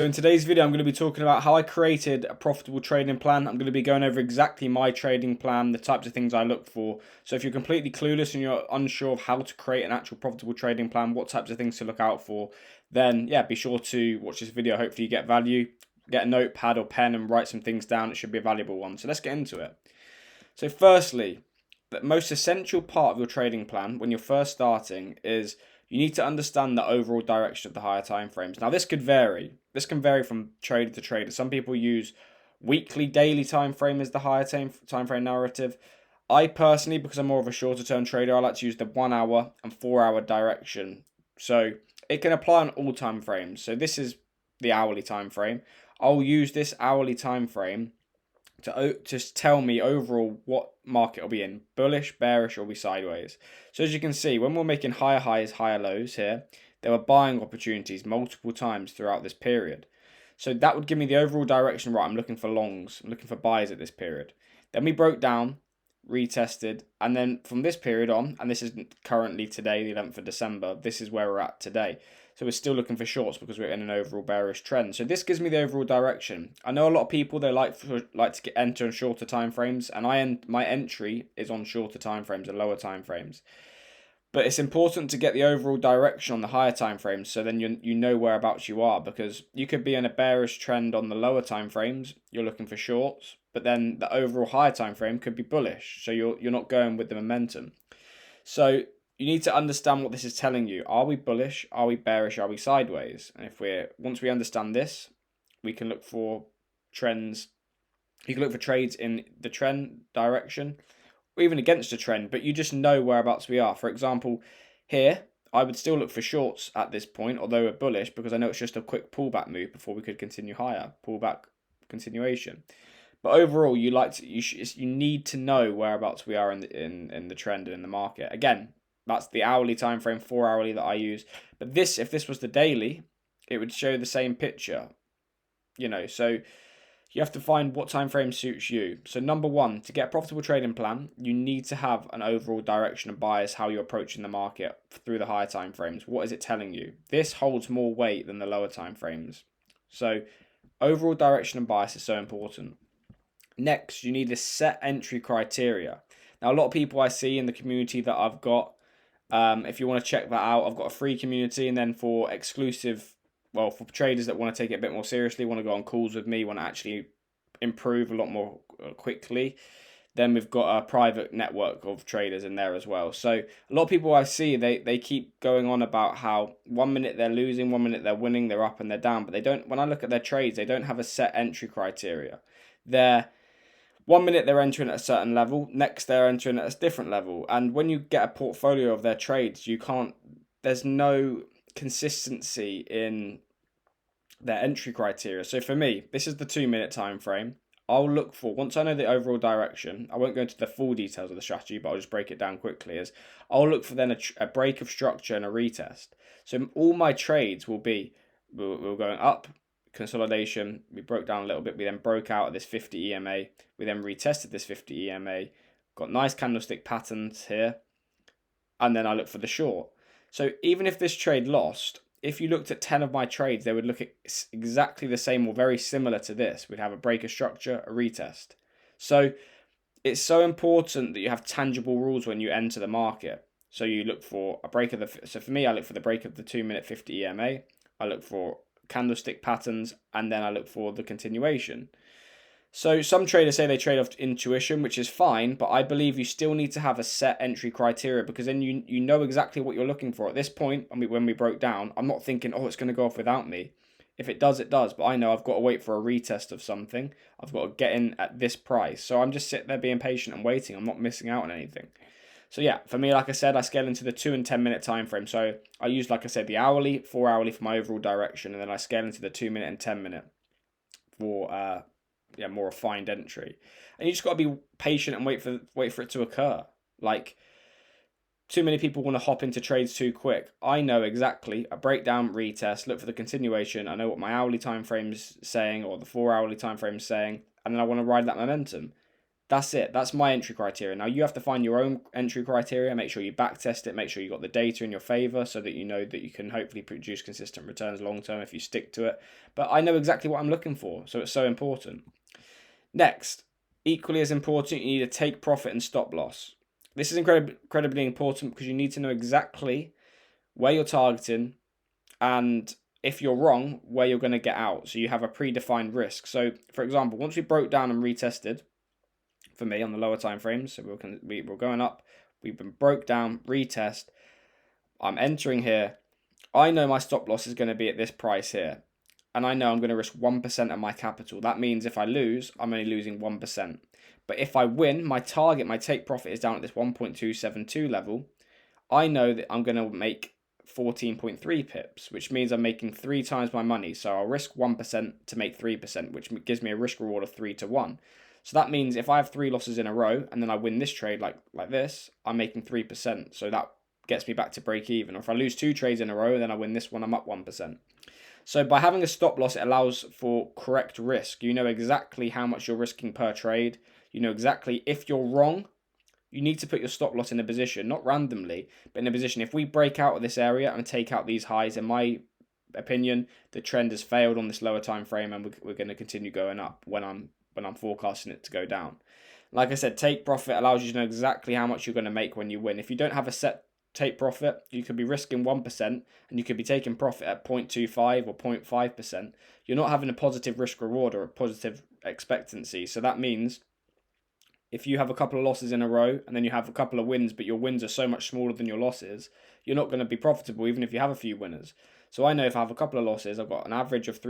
So in today's video, I'm going to be talking about how I created a profitable trading plan. I'm going to be going over exactly my trading plan, the types of things I look for. So if you're completely clueless and you're unsure of how to create an actual profitable trading plan, what types of things to look out for, then yeah, be sure to watch this video. Hopefully you get value. Get a notepad or pen and write some things down. It should be a valuable one. So let's get into it. So firstly, the most essential part of your trading plan when you're first starting is you need to understand the overall direction of the higher time frames. Now this could vary. This can vary from trader to trader. Some people use weekly, daily time frame as the higher time frame narrative. I personally, because I'm more of a shorter term trader, I like to use the 1 hour and 4 hour direction. So it can apply on all time frames. So this is the hourly time frame. I'll use this hourly time frame to just tell me overall what market will be in, bullish, bearish, or be sideways. So as you can see, when we're making higher highs, higher lows here, there were buying opportunities multiple times throughout this period. So that would give me the overall direction, right, I'm looking for longs, I'm looking for buys at this period. Then we broke down, retested, and then from this period on, and this is currently today, the 11th of December, this is where we're at today. So we're still looking for shorts because we're in an overall bearish trend. So this gives me the overall direction. I know a lot of people, they like to enter in shorter time frames, and my entry is on shorter time frames and lower time frames. But it's important to get the overall direction on the higher time frames, so then you know whereabouts you are, because you could be in a bearish trend on the lower time frames, you're looking for shorts, but then the overall higher time frame could be bullish, so you're not going with the momentum. So you need to understand what this is telling you. Are we bullish? Are we bearish? Are we sideways? And once we understand this, we can look for trends. You can look for trades in the trend direction or even against the trend, but you just know whereabouts we are. For example, here, I would still look for shorts at this point, although we're bullish, because I know it's just a quick pullback move before we could continue higher. Pullback continuation. But overall, you need to know whereabouts we are in the trend and in the market. Again, that's the hourly time frame, 4 hourly that I use. But if this was the daily, it would show the same picture. So you have to find what time frame suits you. So number one, to get a profitable trading plan, you need to have an overall direction and bias how you're approaching the market through the higher time frames. What is it telling you? This holds more weight than the lower time frames. So overall direction and bias is so important. Next, you need a set entry criteria. Now, a lot of people I see in the community that I've got, if you want to check that out, I've got a free community, and then for exclusive, for traders that want to take it a bit more seriously, want to go on calls with me, want to actually improve a lot more quickly, then we've got a private network of traders in there as well. So a lot of people I see, they keep going on about how 1 minute they're losing, 1 minute they're winning, they're up and they're down, but they don't. When I look at their trades, they don't have a set entry criteria. 1 minute they're entering at a certain level, next they're entering at a different level. And when you get a portfolio of their trades, there's no consistency in their entry criteria. So for me, this is the 2 minute time frame. I'll look for, once I know the overall direction, I won't go into the full details of the strategy, but I'll just break it down quickly, I'll look for then a break of structure and a retest. So all my trades will be, we're going up, consolidation, we broke down a little bit, we then broke out at this 50 EMA, we then retested this 50 EMA, got nice candlestick patterns here, and then I look for the short. So even if this trade lost, if you looked at 10 of my trades, they would look exactly the same or very similar to this. We'd have a break of structure, a retest. So it's so important that you have tangible rules when you enter the market. So you look for a break of so for me, I look for the break of the 2 minute 50 EMA, I look for candlestick patterns, and then I look for the continuation. So some traders say they trade off intuition, which is fine, but I believe you still need to have a set entry criteria, because then you know exactly what you're looking for. At this point, when we broke down, I'm not thinking, oh, it's going to go off without me. If it does, it does, but I know I've got to wait for a retest of something. I've got to get in at this price. So I'm just sitting there being patient and waiting. I'm not missing out on anything. So yeah, for me, like I said, I scale into the 2 and 10 minute time frame. So I use, like I said, the hourly, 4 hourly for my overall direction, and then I scale into the 2 minute and 10 minute for more refined entry. And you just got to be patient and wait for it to occur. Like, too many people want to hop into trades too quick. I know exactly a breakdown, retest, look for the continuation. I know what my hourly time frame's saying or the 4 hourly time frame's saying, and then I want to ride that momentum. That's it. That's my entry criteria. Now you have to find your own entry criteria. Make sure you backtest it. Make sure you got the data in your favor so that you know that you can hopefully produce consistent returns long term if you stick to it. But I know exactly what I'm looking for, so it's so important. Next, equally as important, you need to take profit and stop loss. This is incredibly important because you need to know exactly where you're targeting and if you're wrong, where you're going to get out. So you have a predefined risk. So for example, once we broke down and retested, for me on the lower time frames, so we're going up, we've been broke down, retest, I'm entering here, I know my stop loss is going to be at this price here, and I know I'm going to risk 1% of my capital. That means if I lose, I'm only losing 1%. But if I win, my target, my take profit is down at this 1.272 level. I know that I'm going to make 14.3 pips, which means I'm making 3 times my money. So I'll risk 1% to make 3%, which gives me a risk reward of 3 to 1. So that means if I have 3 losses in a row and then I win this trade like this, I'm making 3%. So that gets me back to break even. Or if I lose 2 trades in a row, then I win this one, I'm up 1%. So by having a stop loss, it allows for correct risk. You know exactly how much you're risking per trade. You know exactly if you're wrong, you need to put your stop loss in a position, not randomly, but in a position. If we break out of this area and take out these highs, in my opinion, the trend has failed on this lower time frame, and we're going to continue going up when I'm forecasting it to go down. Like I said, take profit allows you to know exactly how much you're going to make when you win. If you don't have a set take profit, you could be risking 1% and you could be taking profit at 0.25 or 0.5%. You're not having a positive risk reward or a positive expectancy. So that means if you have a couple of losses in a row and then you have a couple of wins, but your wins are so much smaller than your losses, you're not going to be profitable even if you have a few winners. So I know if I have a couple of losses, I've got an average of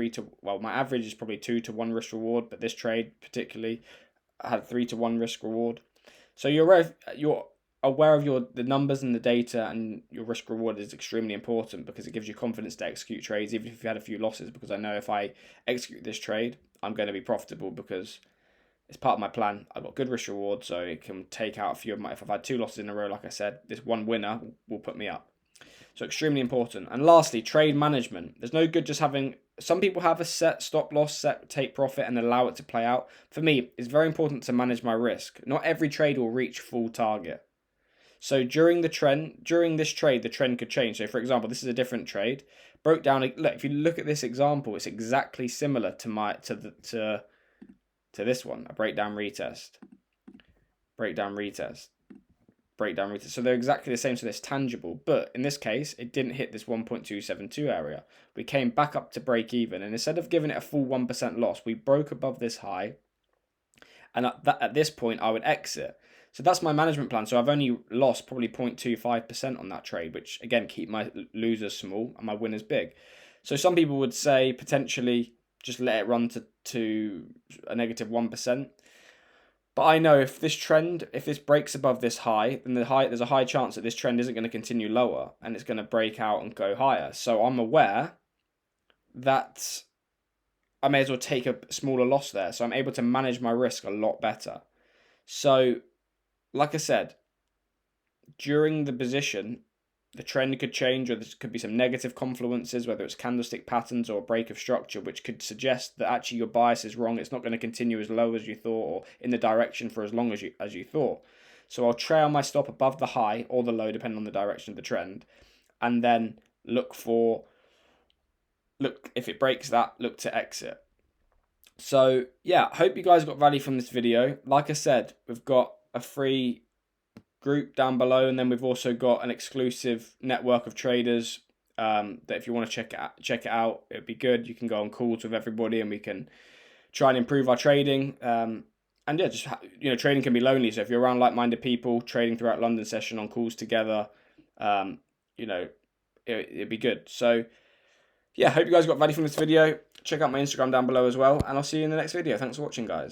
my average is probably 2 to 1 risk reward, but this trade particularly had 3 to 1 risk reward. So you're aware of the numbers and the data, and your risk reward is extremely important because it gives you confidence to execute trades even if you had a few losses, because I know if I execute this trade, I'm going to be profitable because it's part of my plan. I've got good risk reward, so it can take out a few of if I've had 2 losses in a row, like I said, this one winner will put me up. So extremely important. And lastly, trade management. There's no good just having, some people have a set stop loss, set take profit and allow it to play out. For me, it's very important to manage my risk. Not every trade will reach full target. So during this trade, the trend could change. So for example, this is a different trade. Broke down, look, if you look at this example, it's exactly similar to this one, a breakdown retest. Breakdown retest. Breakdown retest. So they're exactly the same, so it's tangible. But in this case, it didn't hit this 1.272 area. We came back up to break even, and instead of giving it a full 1% loss, we broke above this high. And at this point, I would exit. So that's my management plan. So I've only lost probably 0.25% on that trade, which again, keep my losers small and my winners big. So some people would say potentially just let it run to a negative 1%. But I know if this breaks above this high, then there's a high chance that this trend isn't going to continue lower and it's going to break out and go higher. So I'm aware that I may as well take a smaller loss there. So I'm able to manage my risk a lot better. So, like I said, during the position, the trend could change, or there could be some negative confluences, whether it's candlestick patterns or a break of structure, which could suggest that actually your bias is wrong. It's not going to continue as low as you thought or in the direction for as long as you thought. So I'll trail my stop above the high or the low, depending on the direction of the trend, and then look if it breaks that, look to exit. So yeah, hope you guys got value from this video. Like I said, we've got a free group down below, and then we've also got an exclusive network of traders that if you want to check it out, it'd be good. You can go on calls with everybody and we can try and improve our trading. And yeah, just trading can be lonely, so if you're around like-minded people trading throughout London session on calls together, it'd be good. So yeah, hope you guys got value from this video. Check out my Instagram down below as well, and I'll see you in the next video. Thanks for watching, guys.